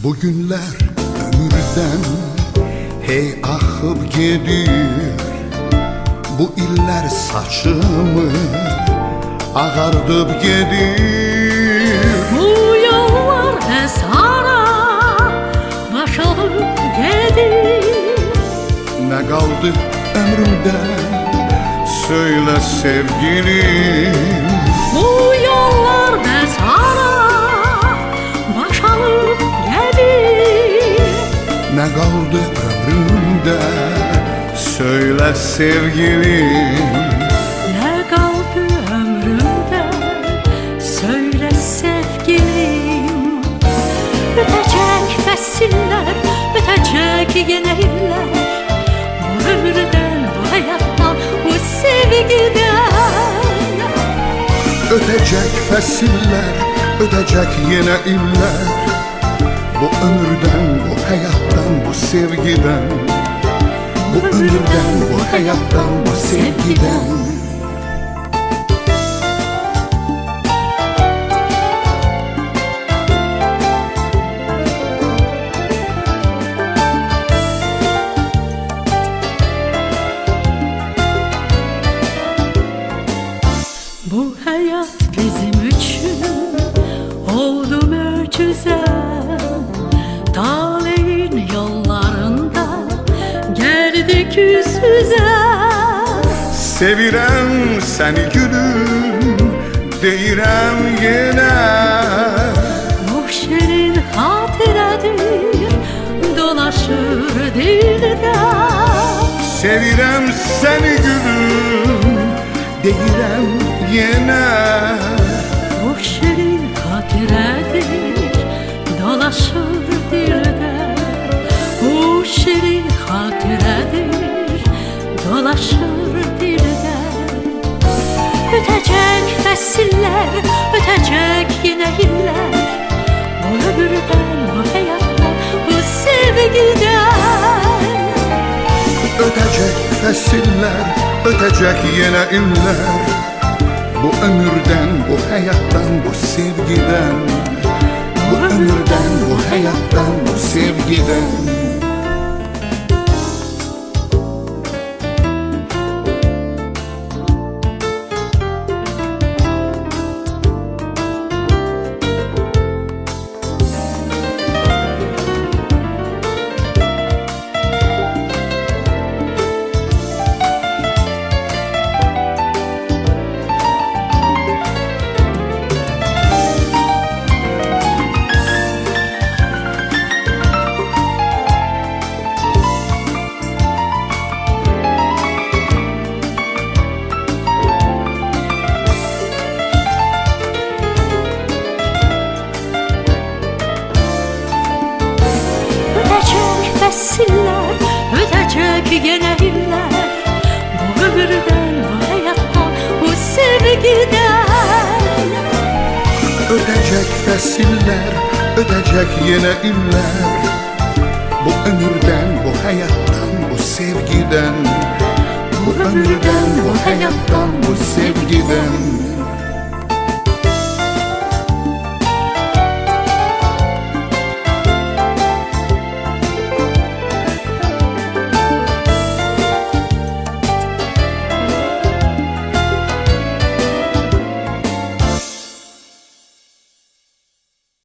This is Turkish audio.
Bu günler ömürden hey akıp gidiyor. Bu iller saçımı ağartıp gidiyor. Bu yollar hesara baş alıp gidiyor. Ne kaldı ömrümden söyle sevgilim. Bu yollar hesara baş alıp gidiyor. Ne kaldı ömrümde söyle sevgilim. Ne kaldı ömrümde söyle sevgilim. Ötecek fəsillər, ötecek yine iller. Bu ömürden, bu hayattan, bu sevgiden. Ötecek fəsillər, ötecek yine iller. Bu ömürden, bu hayattan, bu sevgiden. Bu ömürden, bu hayattan, bu sevgiden. Bu hayat bizim için oldu mucize. Talehin yollarında geldik yüz yüze. Sevirem seni gülüm, deyirəm yenə. Bu şirin hatıradır, dolaşır dilde. Sevirəm seni gülüm, deyirəm yenə. Bu şirin hatıradır, dolaşır dilde. Bu şirin hatıradır, dolaşır dilde. Ötecek fəsillər, ötecek yine iller. Bu ömürden, bu hayattan, bu sevgiden. Ötecek fəsillər, ötecek yine iller. Bu ömürden, bu hayattan, bu sevgiden. Bu ömürden, bu hayattan, bu sevgiden. Fəsillər, ötecek yine iller. Bu ömürden, bu hayattan, bu sevgiden. Ötecek fəsillər, ötecek yine iller. Bu ömürden, bu hayattan, bu sevgiden. Bu ömürden, bu hayattan, bu sevgiden.